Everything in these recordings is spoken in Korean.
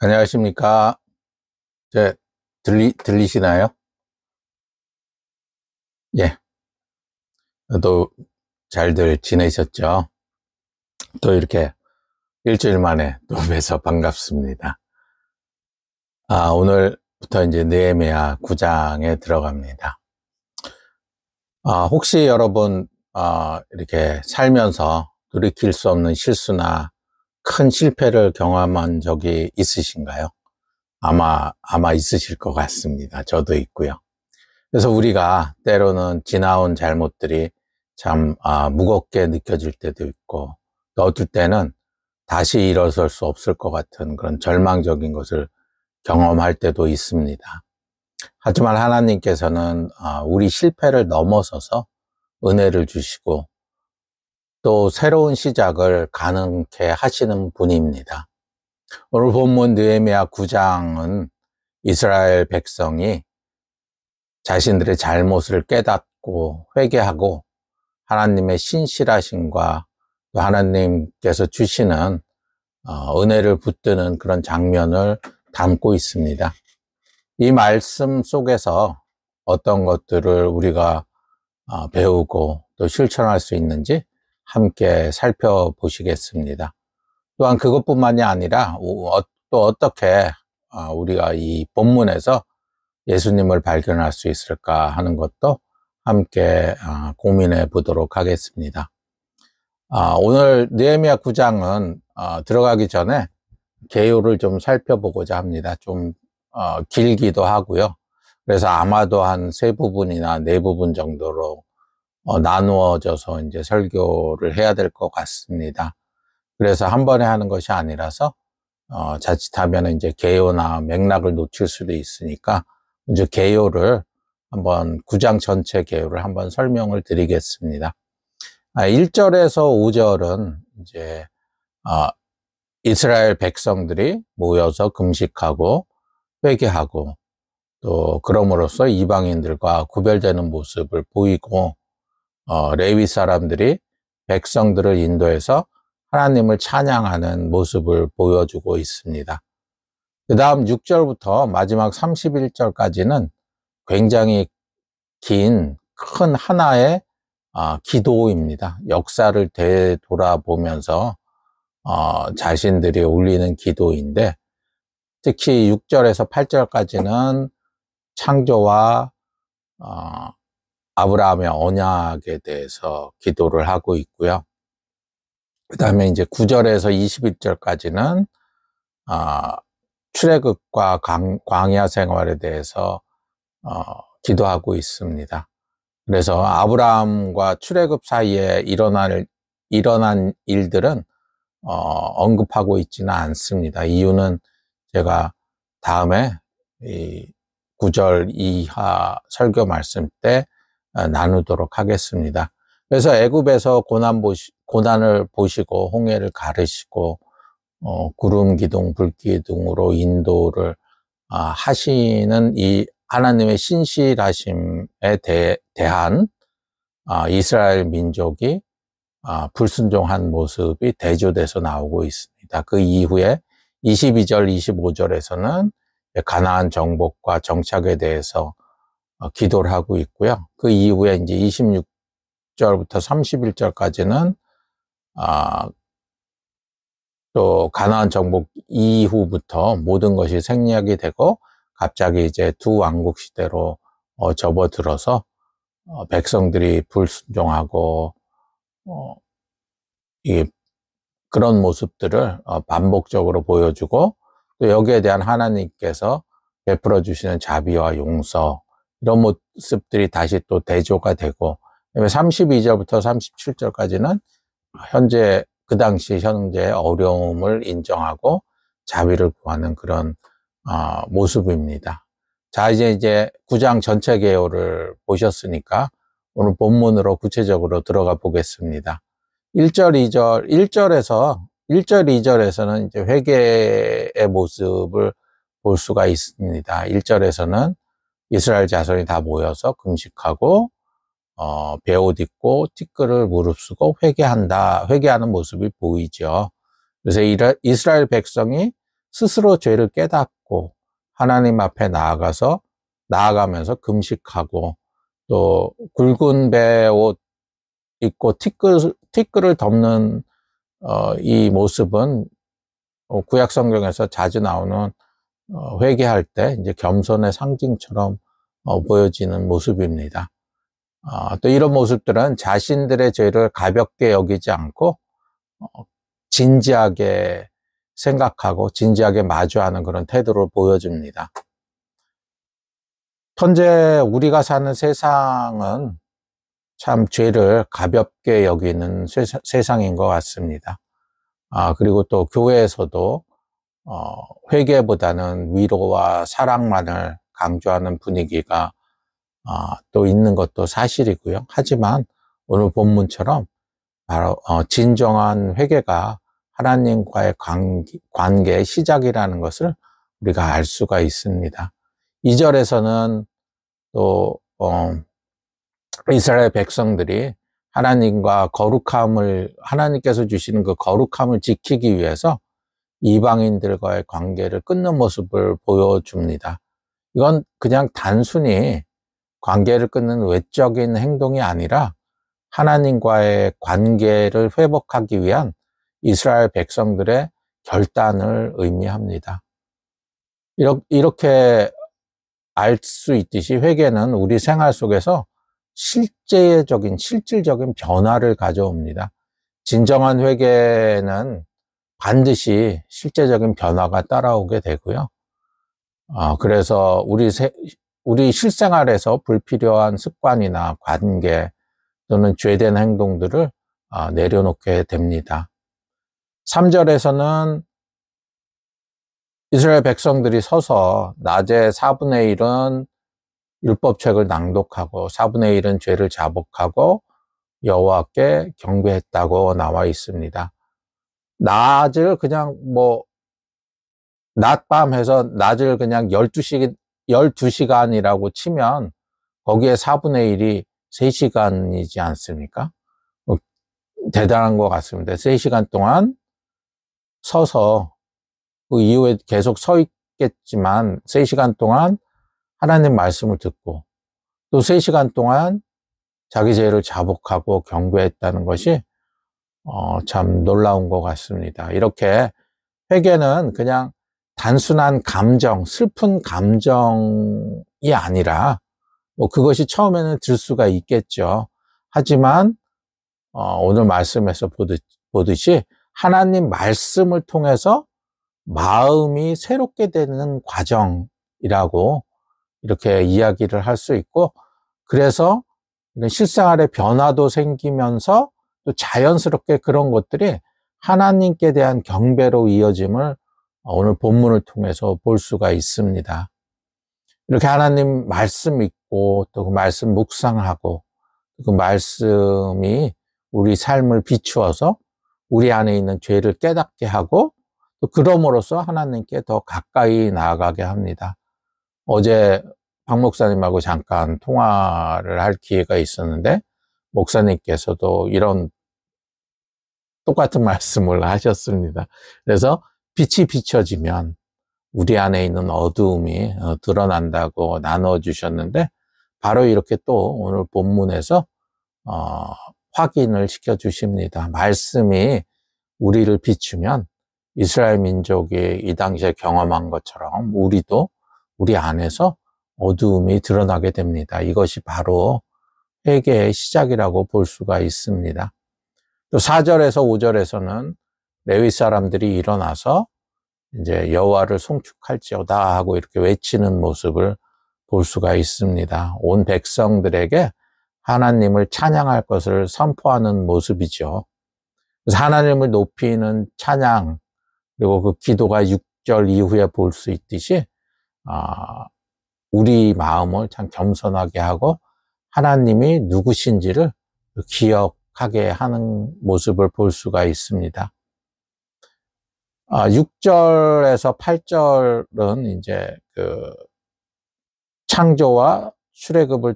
안녕하십니까. 제, 들리시나요? 예. 또 잘들 지내셨죠? 또 이렇게 일주일 만에 또 뵈서 반갑습니다. 오늘부터 이제 느헤미야 9장에 들어갑니다. 혹시 여러분, 이렇게 살면서 돌이킬 수 없는 실수나 큰 실패를 경험한 적이 있으신가요? 아마 있으실 것 같습니다. 저도 있고요. 그래서 우리가 때로는 지나온 잘못들이 참 무겁게 느껴질 때도 있고, 또 어떨 때는 다시 일어설 수 없을 것 같은 그런 절망적인 것을 경험할 때도 있습니다. 하지만 하나님께서는 우리 실패를 넘어서서 은혜를 주시고 또 새로운 시작을 가능케 하시는 분입니다. 오늘 본문 느헤미야 9장은 이스라엘 백성이 자신들의 잘못을 깨닫고 회개하고 하나님의 신실하심과 또 하나님께서 주시는 은혜를 붙드는 그런 장면을 담고 있습니다. 이 말씀 속에서 어떤 것들을 우리가 배우고 또 실천할 수 있는지 함께 살펴보시겠습니다. 또한 그것뿐만이 아니라 또 어떻게 우리가 이 본문에서 예수님을 발견할 수 있을까 하는 것도 함께 고민해 보도록 하겠습니다. 오늘 느헤미야 9장은 들어가기 전에 개요를 좀 살펴보고자 합니다. 좀 길기도 하고요. 그래서 아마도 한 세 부분이나 네 부분 정도로 나누어져서 이제 설교를 해야 될 것 같습니다. 그래서 한 번에 하는 것이 아니라서 자칫하면 이제 개요나 맥락을 놓칠 수도 있으니까 먼저 개요를 한번 9장 전체 개요를 한번 설명을 드리겠습니다. 1절에서 5절은 이제 이스라엘 백성들이 모여서 금식하고 회개하고 또 그럼으로써 이방인들과 구별되는 모습을 보이고 레위 사람들이 백성들을 인도해서 하나님을 찬양하는 모습을 보여주고 있습니다. 그 다음 6절부터 마지막 31절까지는 굉장히 긴 큰 하나의 기도입니다. 역사를 되돌아보면서 자신들이 올리는 기도인데, 특히 6절에서 8절까지는 창조와 아브라함의 언약에 대해서 기도를 하고 있고요. 그 다음에 이제 9절에서 21절까지는 출애굽과 광야 생활에 대해서 기도하고 있습니다. 그래서 아브라함과 출애굽 사이에 일어난 일들은 언급하고 있지는 않습니다. 이유는 제가 다음에 이 9절 이하 설교 말씀 때 나누도록 하겠습니다. 그래서 애굽에서 고난을 보시고 홍해를 가르시고 구름 기둥, 불 기둥으로 인도를 하시는 이 하나님의 신실하심에 대한 이스라엘 민족이 불순종한 모습이 대조돼서 나오고 있습니다. 그 이후에 22절, 25절에서는 가나안 정복과 정착에 대해서 기도를 하고 있고요. 그 이후에 이제 26절부터 31절까지는 또 가나안 정복 이후부터 모든 것이 생략이 되고 갑자기 이제 두 왕국 시대로 접어들어서 백성들이 불순종하고 그런 모습들을 반복적으로 보여주고 또 여기에 대한 하나님께서 베풀어 주시는 자비와 용서 이런 모습들이 다시 또 대조가 되고 32절부터 37절까지는 그 당시 현재의 어려움을 인정하고 자비를 구하는 그런 모습입니다. 자, 이제 9장 전체 개요를 보셨으니까 오늘 본문으로 구체적으로 들어가 보겠습니다. 1절, 2절에서는 이제 회개의 모습을 볼 수가 있습니다. 1절에서는 이스라엘 자손이 다 모여서 금식하고 베옷 입고 티끌을 무릅쓰고 회개하는 모습이 보이죠. 그래서 이스라엘 백성이 스스로 죄를 깨닫고 하나님 앞에 나아가면서 금식하고 또 굵은 배 옷 입고 티끌을 덮는 이 모습은 구약 성경에서 자주 나오는 회개할 때 이제 겸손의 상징처럼 보여지는 모습입니다. 또 이런 모습들은 자신들의 죄를 가볍게 여기지 않고 진지하게 생각하고 진지하게 마주하는 그런 태도를 보여줍니다. 현재 우리가 사는 세상은 참 죄를 가볍게 여기는 세상인 것 같습니다. 그리고 또 교회에서도 회개보다는 위로와 사랑만을 강조하는 분위기가 또 있는 것도 사실이고요. 하지만 오늘 본문처럼 바로 진정한 회개가 하나님과의 관계의 시작이라는 것을 우리가 알 수가 있습니다. 2절에서는 또 이스라엘 백성들이 하나님께서 주시는 그 거룩함을 지키기 위해서 이방인들과의 관계를 끊는 모습을 보여줍니다. 이건 그냥 단순히 관계를 끊는 외적인 행동이 아니라 하나님과의 관계를 회복하기 위한 이스라엘 백성들의 결단을 의미합니다. 이렇게 알 수 있듯이 회개는 우리 생활 속에서 실질적인 변화를 가져옵니다. 진정한 회개는 반드시 실제적인 변화가 따라오게 되고요. 그래서 우리 실생활에서 불필요한 습관이나 관계 또는 죄된 행동들을 내려놓게 됩니다. 3절에서는 이스라엘 백성들이 서서 낮에 4분의 1은 율법책을 낭독하고 4분의 1은 죄를 자복하고 여호와께 경배했다고 나와 있습니다. 낮을 그냥 낮밤 해서 낮을 그냥 12시간이라고 치면 거기에 4분의 1이 3시간이지 않습니까? 대단한 것 같습니다. 3시간 동안 서서 그 이후에 계속 서 있겠지만 3시간 동안 하나님 말씀을 듣고 또 3시간 동안 자기 죄를 자복하고 경배했다는 것이 참 놀라운 것 같습니다. 이렇게 회개는 그냥 단순한 슬픈 감정이 아니라 그것이 처음에는 들 수가 있겠죠. 하지만 오늘 말씀에서 보듯이 하나님 말씀을 통해서 마음이 새롭게 되는 과정이라고 이렇게 이야기를 할 수 있고, 그래서 이런 실생활의 변화도 생기면서 또 자연스럽게 그런 것들이 하나님께 대한 경배로 이어짐을 오늘 본문을 통해서 볼 수가 있습니다. 이렇게 하나님 말씀 읽고 또 그 말씀 묵상하고 그 말씀이 우리 삶을 비추어서 우리 안에 있는 죄를 깨닫게 하고 또 그럼으로써 하나님께 더 가까이 나아가게 합니다. 어제 박 목사님하고 잠깐 통화를 할 기회가 있었는데 목사님께서도 이런 똑같은 말씀을 하셨습니다. 그래서 빛이 비춰지면 우리 안에 있는 어두움이 드러난다고 나눠주셨는데 바로 이렇게 또 오늘 본문에서 확인을 시켜주십니다. 말씀이 우리를 비추면 이스라엘 민족이 이 당시에 경험한 것처럼 우리도 우리 안에서 어두움이 드러나게 됩니다. 이것이 바로 회개의 시작이라고 볼 수가 있습니다. 또 4절에서 5절에서는 레위 사람들이 일어나서 이제 여호와를 송축할지어다 하고 이렇게 외치는 모습을 볼 수가 있습니다. 온 백성들에게 하나님을 찬양할 것을 선포하는 모습이죠. 그래서 하나님을 높이는 찬양, 그리고 그 기도가 6절 이후에 볼 수 있듯이 우리 마음을 참 겸손하게 하고 하나님이 누구신지를 기억하게 하는 모습을 볼 수가 있습니다. 6절에서 8절은 이제 그 창조와 출애굽을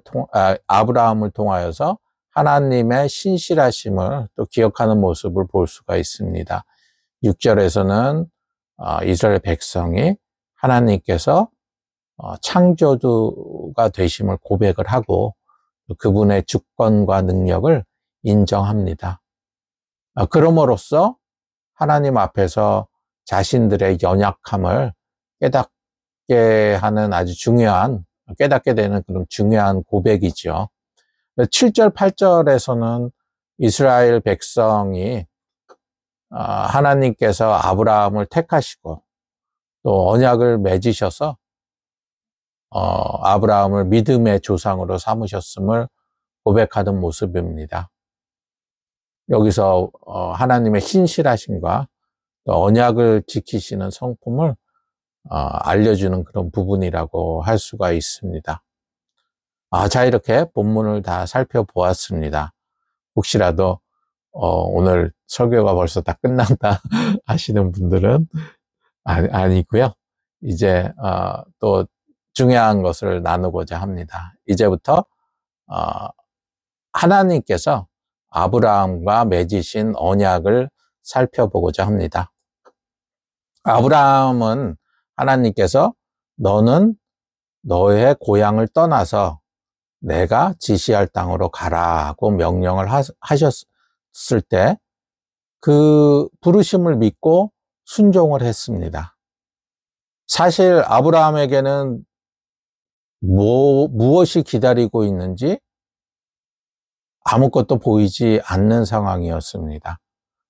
아브라함을 통하여서 하나님의 신실하심을 또 기억하는 모습을 볼 수가 있습니다. 6절에서는 이스라엘 백성이 하나님께서 창조주가 되심을 고백을 하고 그분의 주권과 능력을 인정합니다. 그럼으로써 하나님 앞에서 자신들의 연약함을 깨닫게 하는 아주 중요한, 깨닫게 되는 그런 중요한 고백이죠. 7절, 8절에서는 이스라엘 백성이 하나님께서 아브라함을 택하시고 또 언약을 맺으셔서 아브라함을 믿음의 조상으로 삼으셨음을 고백하는 모습입니다. 여기서 하나님의 신실하심과 또 언약을 지키시는 성품을 알려주는 그런 부분이라고 할 수가 있습니다. 자, 이렇게 본문을 다 살펴보았습니다. 혹시라도 오늘 설교가 벌써 다 끝난다 하시는 분들은 아니고요. 이제 또 중요한 것을 나누고자 합니다. 이제부터 하나님께서 아브라함과 맺으신 언약을 살펴보고자 합니다. 아브라함은 하나님께서 너는 너의 고향을 떠나서 내가 지시할 땅으로 가라고 명령을 하셨을 때 그 부르심을 믿고 순종을 했습니다. 사실 아브라함에게는 무엇이 기다리고 있는지 아무것도 보이지 않는 상황이었습니다.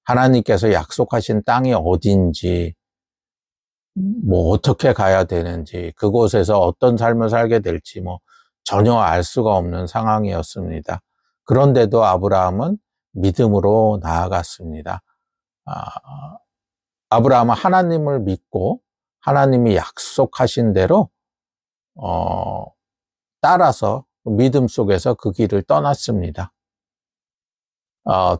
하나님께서 약속하신 땅이 어딘지, 어떻게 가야 되는지, 그곳에서 어떤 삶을 살게 될지 전혀 알 수가 없는 상황이었습니다. 그런데도 아브라함은 믿음으로 나아갔습니다. 아브라함은 하나님을 믿고 하나님이 약속하신 대로 따라서 믿음 속에서 그 길을 떠났습니다.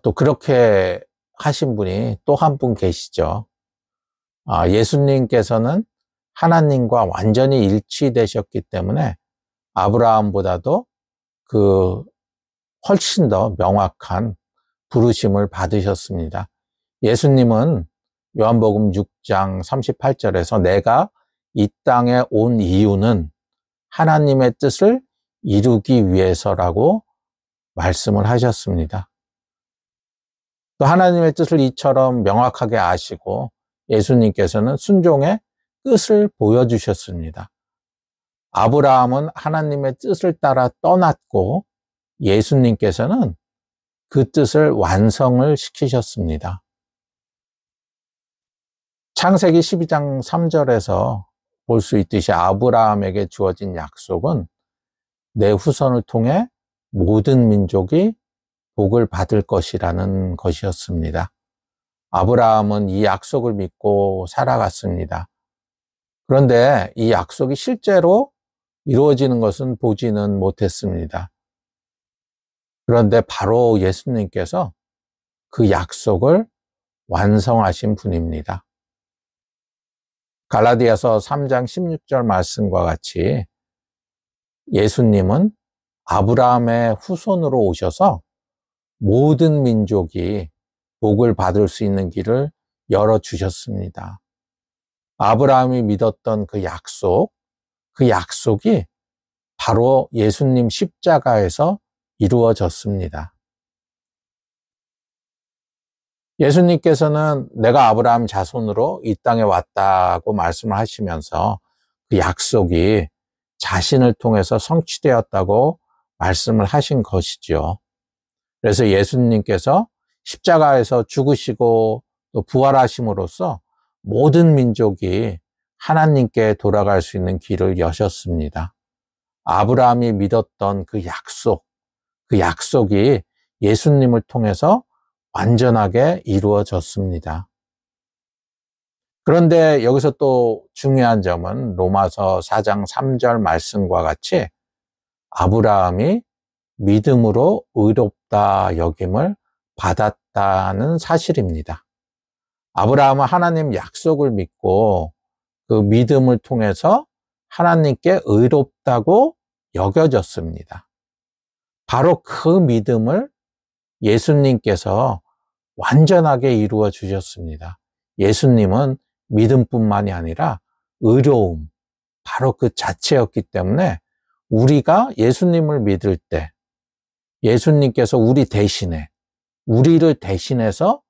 또 그렇게 하신 분이 또 한 분 계시죠. 예수님께서는 하나님과 완전히 일치되셨기 때문에 아브라함보다도 훨씬 더 명확한 부르심을 받으셨습니다. 예수님은 요한복음 6장 38절에서 내가 이 땅에 온 이유는 하나님의 뜻을 이루기 위해서라고 말씀을 하셨습니다. 또 하나님의 뜻을 이처럼 명확하게 아시고 예수님께서는 순종의 뜻을 보여주셨습니다. 아브라함은 하나님의 뜻을 따라 떠났고 예수님께서는 그 뜻을 완성을 시키셨습니다. 창세기 12장 3절에서 볼 수 있듯이 아브라함에게 주어진 약속은 내 후손을 통해 모든 민족이 복을 받을 것이라는 것이었습니다. 아브라함은 이 약속을 믿고 살아갔습니다. 그런데 이 약속이 실제로 이루어지는 것은 보지는 못했습니다. 그런데 바로 예수님께서 그 약속을 완성하신 분입니다. 갈라디아서 3장 16절 말씀과 같이 예수님은 아브라함의 후손으로 오셔서 모든 민족이 복을 받을 수 있는 길을 열어주셨습니다. 아브라함이 믿었던 그 약속이 바로 예수님 십자가에서 이루어졌습니다. 예수님께서는 내가 아브라함 자손으로 이 땅에 왔다고 말씀을 하시면서 그 약속이 자신을 통해서 성취되었다고 말씀을 하신 것이죠. 그래서 예수님께서 십자가에서 죽으시고 또 부활하심으로써 모든 민족이 하나님께 돌아갈 수 있는 길을 여셨습니다. 아브라함이 믿었던 그 약속이 예수님을 통해서 완전하게 이루어졌습니다. 그런데 여기서 또 중요한 점은 로마서 4장 3절 말씀과 같이 아브라함이 믿음으로 의롭다 여김을 받았다는 사실입니다. 아브라함은 하나님 약속을 믿고 그 믿음을 통해서 하나님께 의롭다고 여겨졌습니다. 바로 그 믿음을 예수님께서 완전하게 이루어 주셨습니다. 예수님은 믿음뿐만이 아니라 의로움, 바로 그 자체였기 때문에 우리가 예수님을 믿을 때 예수님께서 우리를 대신해서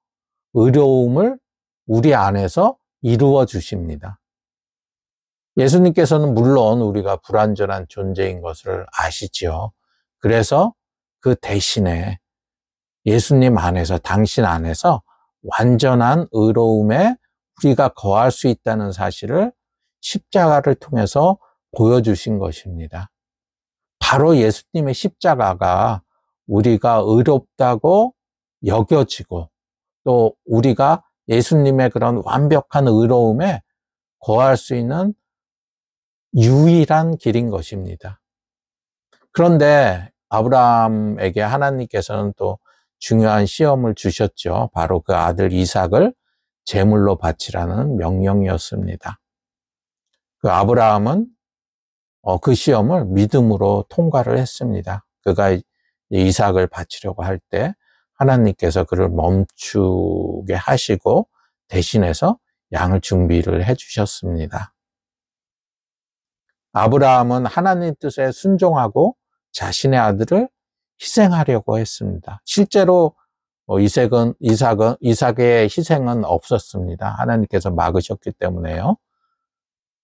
의로움을 우리 안에서 이루어 주십니다. 예수님께서는 물론 우리가 불완전한 존재인 것을 아시지요. 그래서 그 대신에 예수님 안에서, 당신 안에서 완전한 의로움에 우리가 거할 수 있다는 사실을 십자가를 통해서 보여주신 것입니다. 바로 예수님의 십자가가 우리가 의롭다고 여겨지고 또 우리가 예수님의 그런 완벽한 의로움에 거할 수 있는 유일한 길인 것입니다. 그런데 아브라함에게 하나님께서는 또 중요한 시험을 주셨죠. 바로 그 아들 이삭을 제물로 바치라는 명령이었습니다. 그 아브라함은 그 시험을 믿음으로 통과를 했습니다. 그가 이삭을 바치려고 할 때 하나님께서 그를 멈추게 하시고 대신해서 양을 준비를 해 주셨습니다. 아브라함은 하나님 뜻에 순종하고 자신의 아들을 희생하려고 했습니다. 실제로 이삭의 희생은 없었습니다. 하나님께서 막으셨기 때문에요.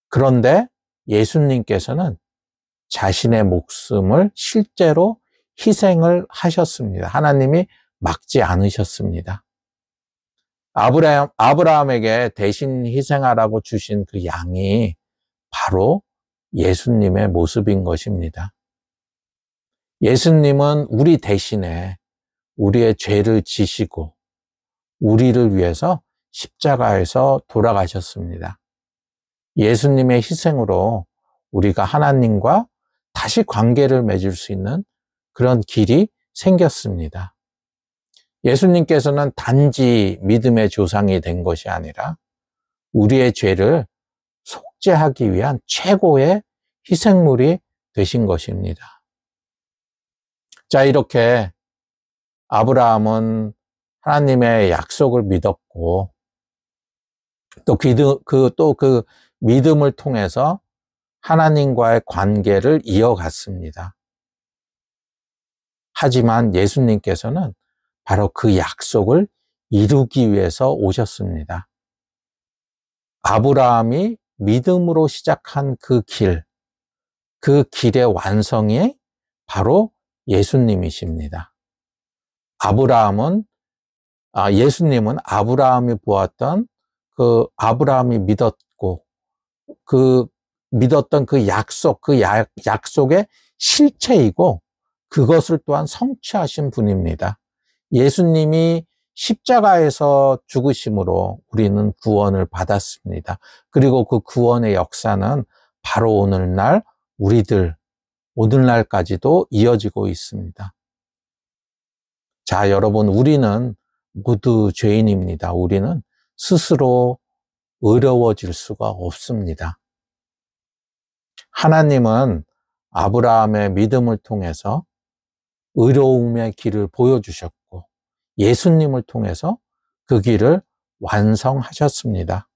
그런데 예수님께서는 자신의 목숨을 실제로 희생을 하셨습니다. 하나님이 막지 않으셨습니다. 아브라함에게 대신 희생하라고 주신 그 양이 바로 예수님의 모습인 것입니다. 예수님은 우리 대신에 우리의 죄를 지시고 우리를 위해서 십자가에서 돌아가셨습니다. 예수님의 희생으로 우리가 하나님과 다시 관계를 맺을 수 있는 그런 길이 생겼습니다. 예수님께서는 단지 믿음의 조상이 된 것이 아니라 우리의 죄를 속죄하기 위한 최고의 희생물이 되신 것입니다. 자, 이렇게 아브라함은 하나님의 약속을 믿었고 또 그 믿음을 통해서 하나님과의 관계를 이어갔습니다. 하지만 예수님께서는 바로 그 약속을 이루기 위해서 오셨습니다. 아브라함이 믿음으로 시작한 그 길의 완성이 바로 예수님이십니다. 예수님은 아브라함이 보았던 아브라함이 믿었고 믿었던 그 약속의 실체이고 그것을 또한 성취하신 분입니다. 예수님이 십자가에서 죽으심으로 우리는 구원을 받았습니다. 그리고 그 구원의 역사는 바로 오늘날까지도 이어지고 있습니다. 자, 여러분, 우리는 모두 죄인입니다. 우리는 스스로 의로워질 수가 없습니다. 하나님은 아브라함의 믿음을 통해서 의로움의 길을 보여주셨고 예수님을 통해서 그 길을 완성하셨습니다.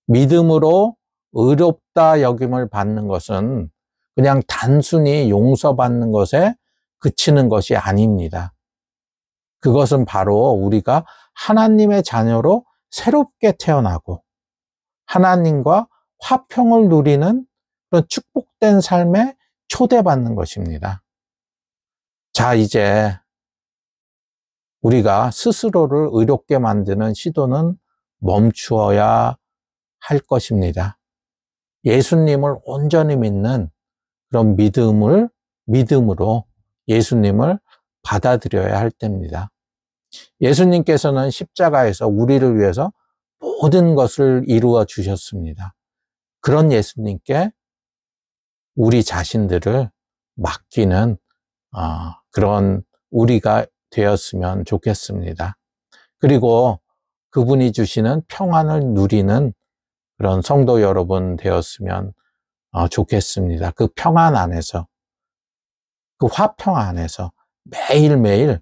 믿음으로 의롭다 여김을 받는 것은 그냥 단순히 용서받는 것에 그치는 것이 아닙니다. 그것은 바로 우리가 하나님의 자녀로 새롭게 태어나고 하나님과 화평을 누리는 그런 축복된 삶에 초대받는 것입니다. 자, 이제 우리가 스스로를 의롭게 만드는 시도는 멈추어야 할 것입니다. 예수님을 온전히 믿는 그런 믿음으로 예수님을 받아들여야 할 때입니다. 예수님께서는 십자가에서 우리를 위해서 모든 것을 이루어 주셨습니다. 그런 예수님께 우리 자신들을 맡기는 그런 우리가 되었으면 좋겠습니다. 그리고 그분이 주시는 평안을 누리는 그런 성도 여러분 되었으면 좋겠습니다. 그 평안 안에서, 그 화평 안에서 매일매일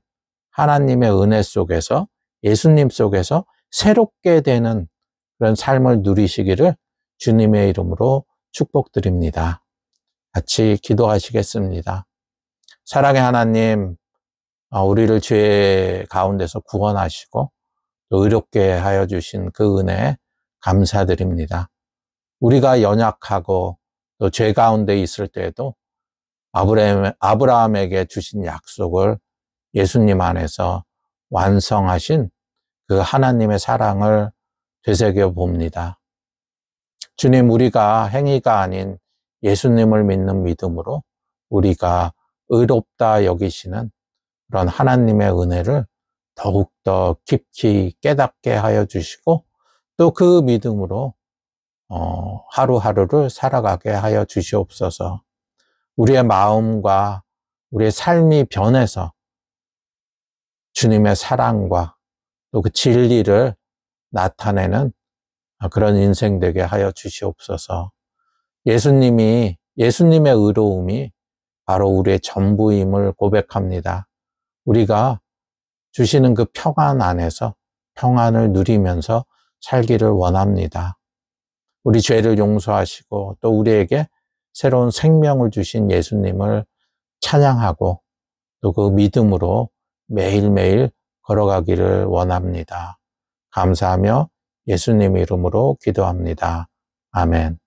하나님의 은혜 속에서, 예수님 속에서 새롭게 되는 그런 삶을 누리시기를 주님의 이름으로 축복드립니다. 같이 기도하시겠습니다. 사랑의 하나님, 우리를 죄 가운데서 구원하시고 또 의롭게 하여 주신 그 은혜에 감사드립니다. 우리가 연약하고 또 죄 가운데 있을 때에도 아브라함에게 주신 약속을 예수님 안에서 완성하신 그 하나님의 사랑을 되새겨 봅니다. 주님, 우리가 행위가 아닌 예수님을 믿는 믿음으로 우리가 의롭다 여기시는 그런 하나님의 은혜를 더욱더 깊이 깨닫게 하여 주시고 또 그 믿음으로 하루하루를 살아가게 하여 주시옵소서. 우리의 마음과 우리의 삶이 변해서 주님의 사랑과 또 그 진리를 나타내는 그런 인생 되게 하여 주시옵소서. 예수님의 의로움이 바로 우리의 전부임을 고백합니다. 우리가 주시는 그 평안 안에서 평안을 누리면서 살기를 원합니다. 우리 죄를 용서하시고 또 우리에게 새로운 생명을 주신 예수님을 찬양하고 또 그 믿음으로 매일매일 걸어가기를 원합니다. 감사하며 예수님 이름으로 기도합니다. 아멘.